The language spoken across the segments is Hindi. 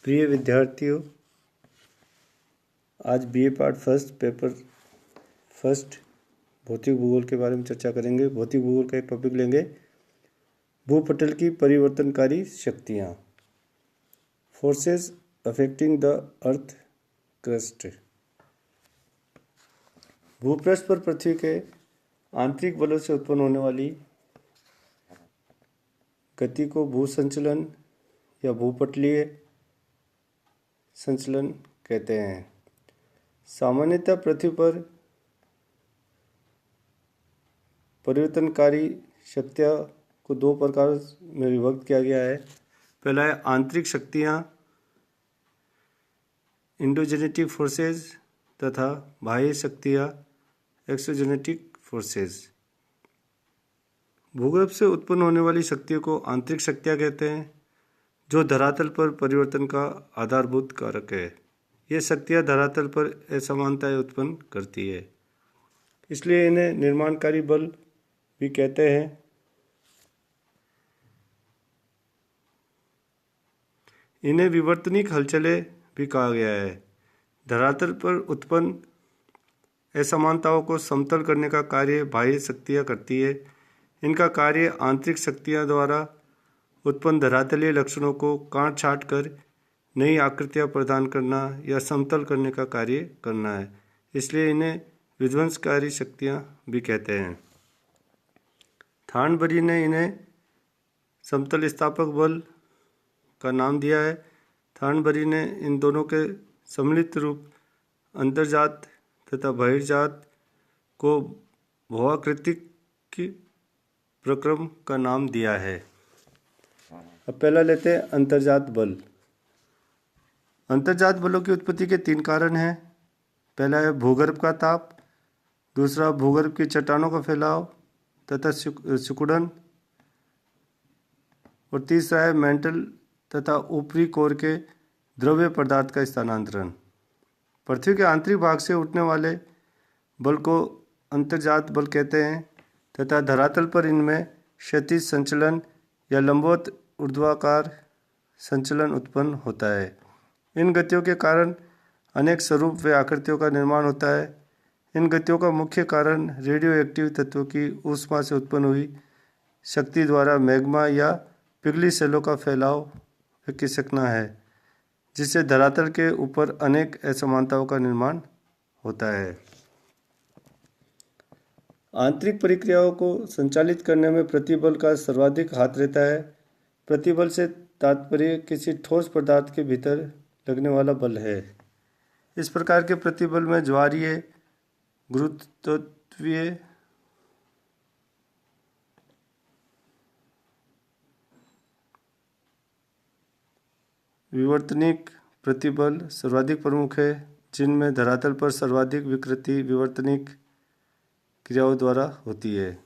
प्रिय विद्यार्थियों, आज BA part first paper first भौतिक भूगोल के बारे में चर्चा करेंगे। भौतिक भूगोल का एक टॉपिक लेंगे, भूपटल की परिवर्तनकारी शक्तियाँ, forces affecting the earth crust. भूपृष्ठ पर पृथ्वी के आंतरिक बलों से उत्पन्न होने वाली गति को भूसंचलन या भूपटलीय संचलन कहते हैं। सामान्यतः पृथ्वी पर परिवर्तनकारी शक्तियाँ को दो प्रकार में विभक्त किया गया है। पहला है आंतरिक शक्तियाँ, इंडोजेनेटिक फोर्सेस, तथा बाह्य शक्तियाँ, एक्सोजेनेटिक फोर्सेस। भूगर्भ से उत्पन्न होने वाली शक्तियों को आंतरिक शक्तियाँ कहते हैं, जो धरातल पर परिवर्तन का आधारभूत कारक है। ये शक्तियाँ धरातल पर असमानताएं उत्पन्न करती है, इसलिए इन्हें निर्माणकारी बल भी कहते हैं। इन्हें विवर्तनिक हलचलें भी कहा गया है। धरातल पर उत्पन्न असमानताओं को समतल करने का कार्य बाह्य शक्तियाँ करती है। इनका कार्य आंतरिक शक्तियाँ द्वारा उत्पन्न धरातलीय लक्षणों को काट छाँट कर नई आकृतियाँ प्रदान करना या समतल करने का कार्य करना है, इसलिए इन्हें विध्वंसकारी शक्तियाँ भी कहते हैं। थॉर्नबरी ने इन्हें समतल स्थापक बल का नाम दिया है। थॉर्नबरी ने इन दोनों के सम्मिलित रूप अंतर्जात तथा बहिर्जात को भूआकृतिक प्रक्रम का नाम दिया है। अब पहला लेते हैं अंतर्जात बल। अंतर्जात बलों की उत्पत्ति के तीन कारण हैं। पहला है भूगर्भ का ताप, दूसरा भूगर्भ की चट्टानों का फैलाव तथा सिकुड़न, और तीसरा है मेंटल तथा ऊपरी कोर के द्रव्य पदार्थ का स्थानांतरण। पृथ्वी के आंतरिक भाग से उठने वाले बल को अंतर्जात बल कहते हैं तथा धरातल पर इनमें क्षैतिज संचलन या लंबवत ऊर्ध्वाकार संचलन उत्पन्न होता है। इन गतियों के कारण अनेक स्वरूप व आकृतियों का निर्माण होता है। इन गतियों का मुख्य कारण रेडियो एक्टिव तत्वों की ऊष्मा से उत्पन्न हुई शक्ति द्वारा मैग्मा या पिघली सेलों का फैलाव व खिसकना है, जिससे धरातल के ऊपर अनेक असमानताओं का निर्माण होता है। आंतरिक प्रक्रियाओं को संचालित करने में प्रतिबल का सर्वाधिक हाथ रहता है। प्रतिबल से तात्पर्य किसी ठोस पदार्थ के भीतर लगने वाला बल है। इस प्रकार के प्रतिबल में ज्वारीय, गुरुत्वीय, विवर्तनिक प्रतिबल सर्वाधिक प्रमुख है, जिनमें धरातल पर सर्वाधिक विकृति विवर्तनिक क्रियाओं द्वारा होती है।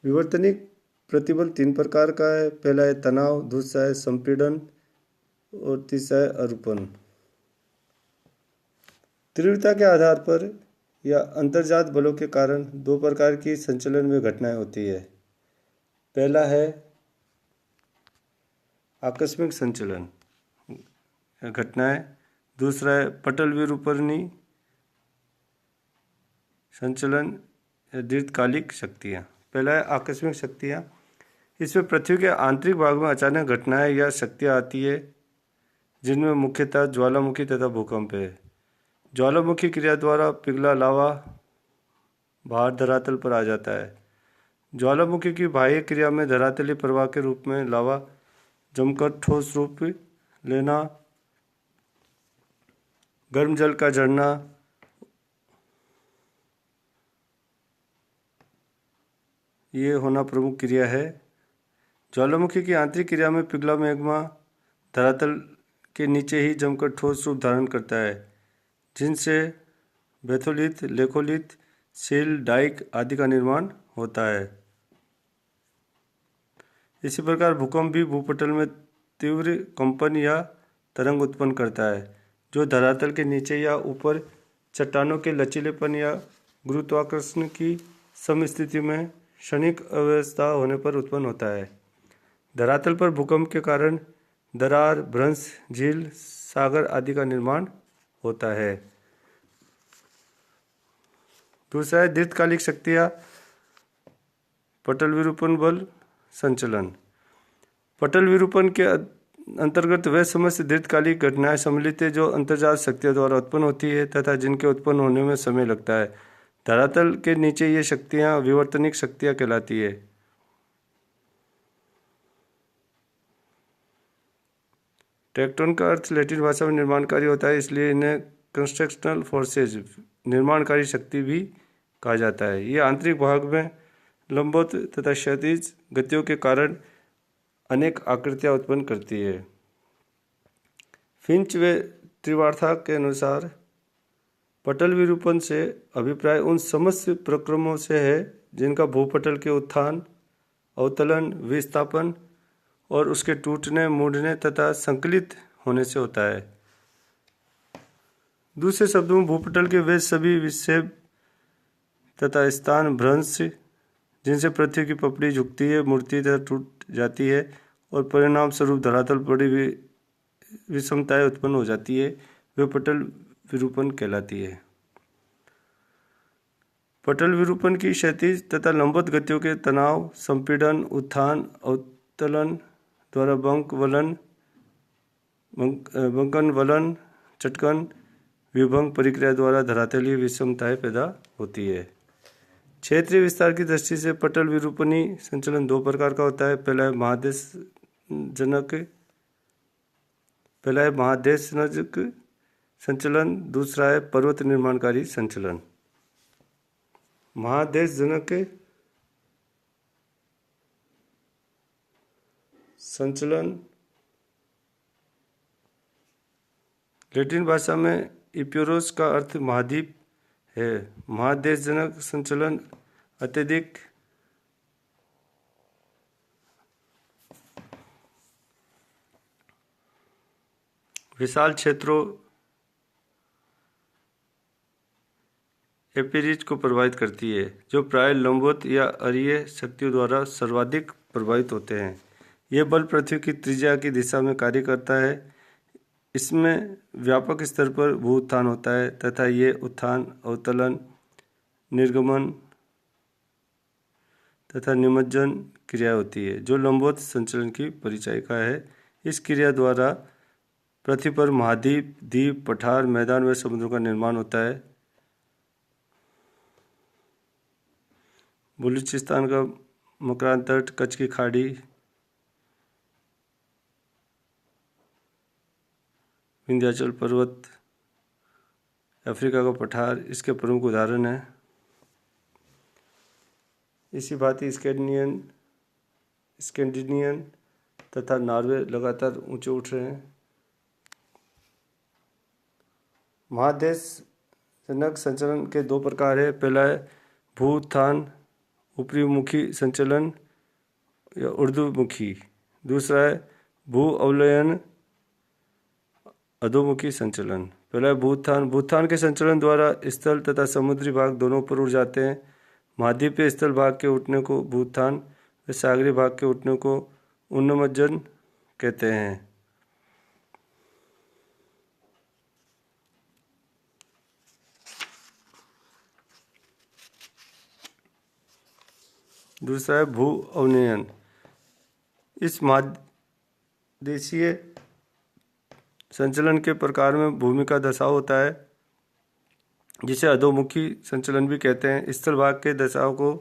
विवर्तनिक प्रतिबल तीन प्रकार का है। पहला है तनाव, दूसरा है संपीड़न और तीसरा है अरूपण। तीव्रता के आधार पर या अंतर्जात बलों के कारण दो प्रकार की संचलन में घटनाएं होती है। पहला है आकस्मिक संचलन घटनाएं, दूसरा है पटल विरूपणी संचलन या दीर्घकालिक शक्तियाँ। पहला है आकस्मिक शक्तियाँ। इसमें पृथ्वी के आंतरिक भाग में अचानक घटनाएं या शक्तियाँ आती है, जिनमें मुख्यतः ज्वालामुखी तथा भूकंप है। ज्वालामुखी क्रिया द्वारा पिघला लावा बाहर धरातल पर आ जाता है। ज्वालामुखी की बाह्य क्रिया में धरातलीय प्रवाह के रूप में लावा जमकर ठोस रूप लेना, गर्म जल का झरना, ये होना प्रमुख क्रिया है। ज्वालामुखी की आंतरिक क्रिया में पिघला मैग्मा धरातल के नीचे ही जमकर ठोस रूप धारण करता है, जिनसे बेथोलिथ, लेखोलिथ, सील, डाइक आदि का निर्माण होता है। इसी प्रकार भूकंप भी भूपटल में तीव्र कंपन या तरंग उत्पन्न करता है, जो धरातल के नीचे या ऊपर चट्टानों के लचीलेपन या गुरुत्वाकर्षण की समस्थिति में क्षणिक अव्यवस्था होने पर उत्पन्न होता है। धरातल पर भूकंप के कारण दरार, भ्रंश, झील, सागर आदि का निर्माण होता है। दूसरा है दीर्घकालिक शक्तियाँ, पटल विरूपण बल, संचलन। पटल विरूपण के अंतर्गत वह समस्त दीर्घकालिक घटनाएं सम्मिलित है जो अंतर्जात शक्तियों द्वारा उत्पन्न होती है तथा जिनके उत्पन्न होने में समय लगता है। धरातल के नीचे ये शक्तियाँ विवर्तनिक शक्तियाँ कहलाती है। टेक्टोन का अर्थ लैटिन भाषा में निर्माणकारी होता है, इसलिए इन्हें कंस्ट्रक्शनल फोर्सेज, निर्माणकारी शक्ति भी कहा जाता है। ये आंतरिक भाग में लंबवत तथा क्षैतिज गतियों के कारण अनेक आकृतियाँ उत्पन्न करती है। फिंच व त्रिवार्था के अनुसार पटल विरूपण से अभिप्राय उन समस्त प्रक्रमों से है जिनका भूपटल के उत्थान, अवतलन, विस्थापन और उसके टूटने, मुड़ने तथा संकलित होने से होता है। दूसरे शब्दों में भूपटल के वे सभी विक्षेप तथा स्थान भ्रंश जिनसे पृथ्वी की पपड़ी झुकती है, मुड़ती तथा टूट जाती है और परिणाम स्वरूप धरातल बड़ी विषमताएं उत्पन्न हो जाती है, वे पटल विरूपण कहलाती है। पटल विरूपण की क्षैतिज तथा लंबवत गतियों के तनाव, संपीड़न, उत्थान, अवतलन द्वारा बंकन, वलन, चटकन, विभंग प्रक्रिया द्वारा धरातलीय विषमताएं पैदा होती है। क्षेत्रीय विस्तार की दृष्टि से पटल विरूपणी संचलन दो प्रकार का होता है। पहला है महादेशजनक संचलन, दूसरा है पर्वत निर्माणकारी संचलन। महादेशजनक संचलन लैटिन भाषा में इप्यूरोस का अर्थ महाद्वीप है। महादेशजनक संचलन अत्यधिक विशाल क्षेत्रों एपिरिज को प्रभावित करती है, जो प्राय लंबवत या अरीय शक्तियों द्वारा सर्वाधिक प्रभावित होते हैं। यह बल पृथ्वी की त्रिज्या की दिशा में कार्य करता है। इसमें व्यापक स्तर पर भू उत्थान होता है तथा ये उत्थान, अवतलन, निर्गमन तथा निमज्जन क्रिया होती है, जो लंबवत संचलन की परिचायिका है। इस क्रिया द्वारा पृथ्वी पर महाद्वीप, द्वीप, पठार, मैदान व समुद्रों का निर्माण होता है। बलूचिस्तान का मकरान तट, कच्छ की खाड़ी, विंध्याचल पर्वत, अफ्रीका का पठार इसके प्रमुख उदाहरण हैं। इसी भांति स्कैंडिनेवियन तथा नॉर्वे लगातार ऊंचे उठ रहे हैं। महादेशजनक संचलन के दो प्रकार है। पहला है भू उत्थान ऊपरीमुखी संचलन या ऊर्ध्वमुखी, दूसरा है भू अवलयन अधोमुखी संचलन। पहला है भूत्थान। भूत्थान के संचलन द्वारा स्थल तथा समुद्री भाग दोनों पर उठ जाते हैं। महाद्वीपीय स्थल भाग के उठने को भूत्थान व सागरी भाग के उठने को उन्मज्जन कहते हैं। दूसरा है भू अवनयन। इस महादेशीय संचलन के प्रकार में भूमि का धसाव होता है, जिसे अधोमुखी संचलन भी कहते हैं। स्थल भाग के धसाव को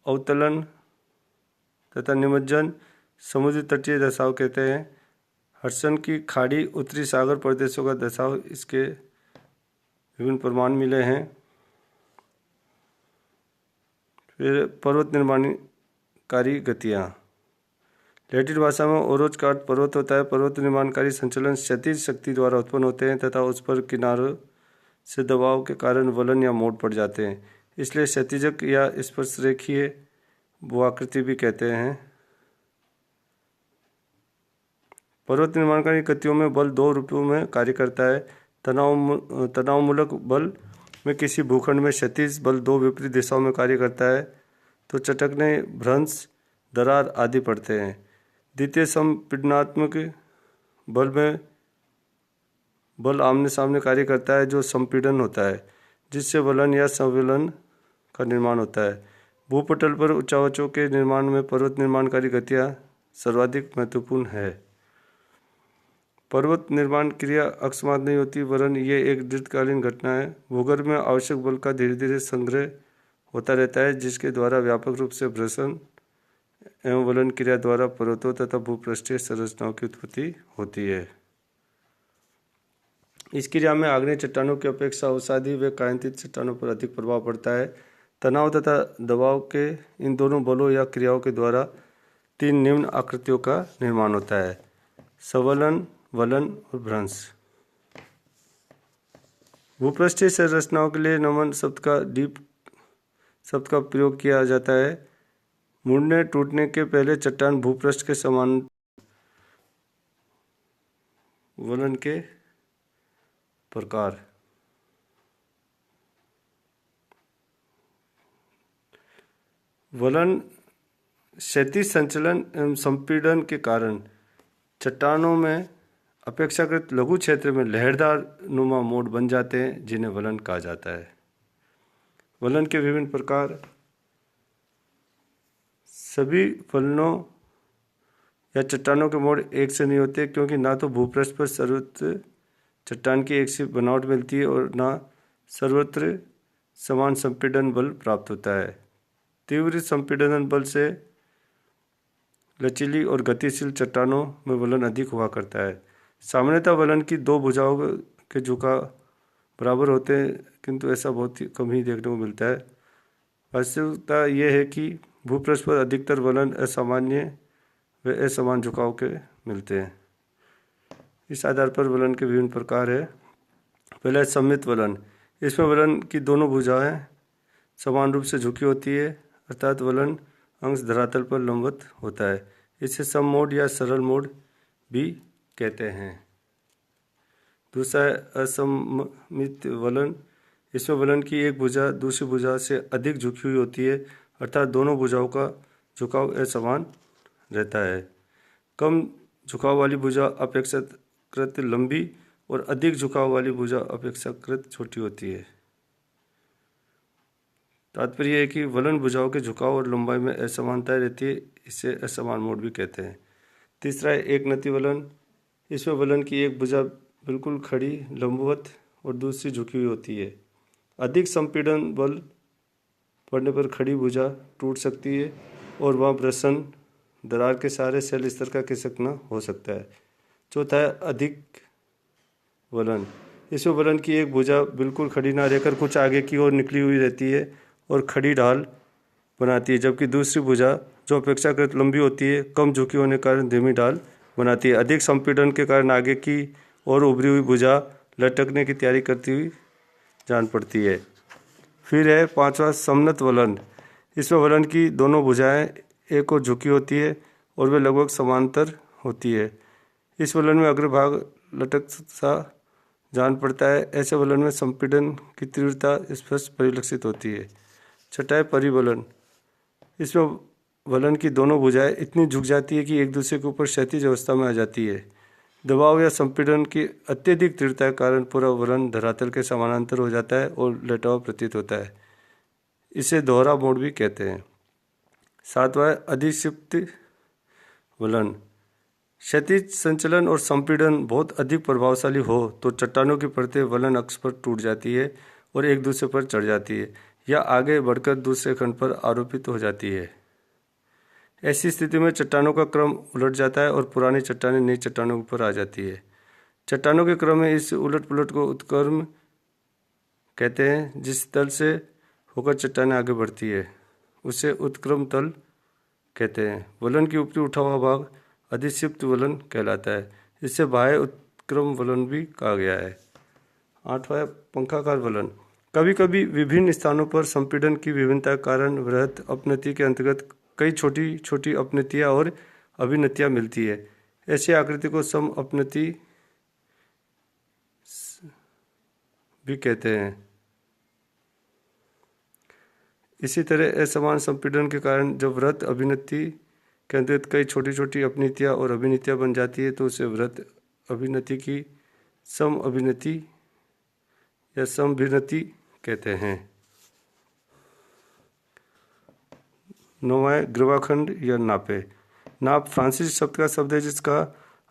अवतलन तथा निमज्जन, समुद्री तटीय धसाव कहते हैं। हडसन की खाड़ी, उत्तरी सागर प्रदेशों का धसाव, इसके विभिन्न प्रमाण मिले हैं। फिर पर्वत निर्माणकारी गतियाँ। लैटिन भाषा में ओरोज का अर्थ पर्वत होता है। पर्वत निर्माणकारी संचलन क्षैतिज शक्ति द्वारा उत्पन्न होते हैं तथा उस पर किनारों से दबाव के कारण वलन या मोड़ पड़ जाते हैं, इसलिए क्षैतिजक या स्पर्शरेखीय भूआकृति भी कहते हैं। पर्वत निर्माणकारी गतियों में बल दो रूपों में कार्य करता है। तनावमूलक बल में किसी भूखंड में क्षैतिज बल दो विपरीत दिशाओं में कार्य करता है तो चटकने, भ्रंश, दरार आदि पड़ते हैं। द्वितीय संपीड़नात्मक बल में बल आमने सामने कार्य करता है जो संपीड़न होता है, जिससे वलन या संवलन का निर्माण होता है। भूपटल पर उच्चावचों के निर्माण में पर्वत निर्माणकारी गतियाँ सर्वाधिक महत्वपूर्ण है। पर्वत निर्माण क्रिया अकस्मात नहीं होती, वरन ये एक दीर्घकालीन घटना है। भूगर्भ में आवश्यक बल का धीरे धीरे संग्रह होता रहता है, जिसके द्वारा व्यापक रूप से घर्षण एवं वलन क्रिया द्वारा पर्वतों तथा भूपृष्ठीय संरचनाओं की उत्पत्ति होती है। इस क्रिया में आग्नेय चट्टानों की अपेक्षा अवसादी व कायांतित चट्टानों पर अधिक प्रभाव पड़ता है। तनाव तथा दबाव के इन दोनों बलों या क्रियाओं के द्वारा 3 निम्न आकृतियों का निर्माण होता है: संवलन, वलन और भ्रंश। भूपृष्ठीय संरचनाओं के लिए नमन शब्द का डीप शब्द का प्रयोग किया जाता है। मुड़ने टूटने के पहले चट्टान भूपृष्ठ के समान वलन के प्रकार। वलन क्षैतिज संचलन एवं संपीड़न के कारण चट्टानों में अपेक्षाकृत लघु क्षेत्र में लहरदार नुमा मोड़ बन जाते हैं, जिन्हें वलन कहा जाता है। वलन के विभिन्न प्रकार। सभी वलनों या चट्टानों के मोड़ एक से नहीं होते, क्योंकि ना तो भूपृष्ठ पर सर्वत्र चट्टान की एक सी बनावट मिलती है और ना सर्वत्र समान संपीड़न बल प्राप्त होता है। तीव्र संपीड़न बल से लचीली और गतिशील चट्टानों में वलन अधिक हुआ करता है। सामान्यतः वलन की 2 भुजाओं के झुकाव बराबर होते हैं, किंतु ऐसा बहुत ही कम ही देखने को मिलता है। वास्तविकता यह है कि भूपृष्ठ पर अधिकतर वलन असामान्य व असमान झुकाव के मिलते हैं। इस आधार पर वलन के विभिन्न प्रकार है। पहला है सममित वलन। इसमें वलन की दोनों भुजाएं समान रूप से झुकी होती है, अर्थात वलन अंश धरातल पर लंबवत होता है। इसे सम मोड या सरल मोड भी कहते हैं। दूसरा है असममित वलन। इसमें वलन की एक भुजा दूसरी भुजा से अधिक झुकी हुई होती है, अर्थात दोनों भुजाओं का झुकाव असमान रहता है। कम झुकाव वाली भुजा अपेक्षाकृत लंबी और अधिक झुकाव वाली भुजा अपेक्षाकृत छोटी होती है। तात्पर्य है कि वलन भुजाओं के झुकाव और लंबाई में असमानताएं रहती है, इसे असमान मोड भी कहते हैं। तीसरा है एक नति वलन। इसमें वलन की एक भुजा बिल्कुल खड़ी लंबवत और दूसरी झुकी हुई होती है। अधिक संपीड़न बल पड़ने पर खड़ी भुजा टूट सकती है और वहाँ घर्षण दरार के सहारे सेल स्तर का खिसकना हो सकता है। चौथा है अधिक वलन। इसमें वलन की एक भुजा बिल्कुल खड़ी ना रहकर कुछ आगे की ओर निकली हुई रहती है और खड़ी ढाल बनाती है, जबकि दूसरी भुजा जो अपेक्षाकृत लंबी होती है कम झुकी होने के कारण धीमी ढाल बनाती है। अधिक संपीड़न के कारण आगे की ओर उभरी हुई भुजा लटकने की तैयारी करती हुई जान पड़ती है। फिर है पांचवा समनत वलन। इसमें वलन की दोनों भुजाएं एक ओर झुकी होती है और वे लगभग समांतर होती है। इस वलन में अग्रभाग लटक सा जान पड़ता है। ऐसे वलन में संपीड़न की तीव्रता स्पष्ट परिलक्षित होती है। छठा है परिवलन। इसमें वलन की दोनों भुजाएं इतनी झुक जाती है कि एक दूसरे के ऊपर क्षैतिज अवस्था में आ जाती है। दबाव या संपीड़न की अत्यधिक तीव्रता के कारण पूरा वलन धरातल के समानांतर हो जाता है और लटाव प्रतीत होता है। इसे दोहरा मोड भी कहते हैं। सातवां है अधिक्षिप्त वलन। क्षैतिज संचलन और संपीड़न बहुत अधिक प्रभावशाली हो तो चट्टानों की परतें वलन अक्ष पर टूट जाती है और एक दूसरे पर चढ़ जाती है या आगे बढ़कर दूसरे खंड पर आरोपित हो जाती है। ऐसी स्थिति में चट्टानों का क्रम उलट जाता है और पुरानी चट्टानें नई चट्टानों पर आ जाती है। चट्टानों के क्रम में इस उलट पुलट को उत्क्रम कहते हैं। जिस तल से होकर चट्टानें आगे बढ़ती है उसे उत्क्रम तल कहते हैं। वलन की ऊपरी उठा हुआ भाग अधिक्षिप्त वलन कहलाता है। इसे बाह्य उत्क्रम वलन भी कहा गया है। आठवां है पंखाकार वलन। कभी कभी विभिन्न स्थानों पर संपीड़न की विभिन्नता के कारण वृहत अपनति के अंतर्गत कई छोटी छोटी अपनतियाँ और अभिनतियाँ मिलती है। ऐसी आकृति को सम अपनति भी कहते हैं। इसी तरह असमान संपीड़न के कारण जब वृहत अभिनति के अंतर्गत कई छोटी छोटी अपनीतियाँ और अभिनीतियाँ बन जाती है तो उसे वृत्त अभिनति की सम अभिनति या समभिनति कहते हैं। 9वां ग्रीवाखंड या नापे। नाप फ्रांसीसी शब्द का शब्द है जिसका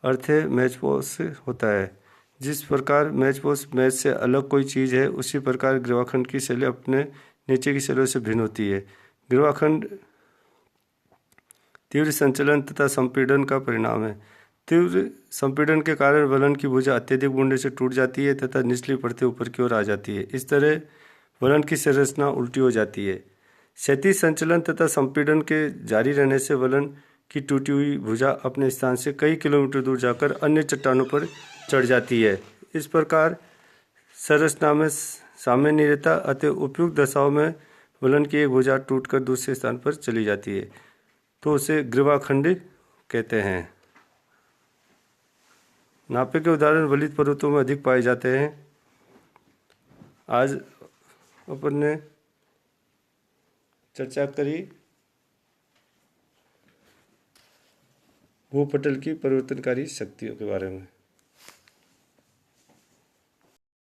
अर्थ है मैचपोस होता है। जिस प्रकार मैचपोस मैच से अलग कोई चीज़ है उसी प्रकार ग्रीवाखंड की शैली अपने नीचे की शैलियों से भिन्न होती है। ग्रीवाखंड तीव्र संचलन तथा संपीड़न का परिणाम है। तीव्र संपीड़न के कारण वलन की भुजा अत्यधिक मुड़ने से टूट जाती है तथा निचली परतें ऊपर की ओर आ जाती है। इस तरह वलन की संरचना उल्टी हो जाती है। क्षैतिज संचलन तथा संपीड़न के जारी रहने से वलन की टूटी हुई भुजा अपने स्थान से कई किलोमीटर दूर जाकर अन्य चट्टानों पर चढ़ जाती है। इस प्रकार संरचना में साम्य नहीं रहता, अतः उपयुक्त दशाओं में वलन की एक भुजा टूटकर दूसरे स्थान पर चली जाती है तो उसे ग्रीवाखंड कहते हैं। नापे के उदाहरण वलित पर्वतों में अधिक पाए जाते हैं। आज अपन ने चर्चा करी भूपटल की परिवर्तनकारी शक्तियों के बारे में।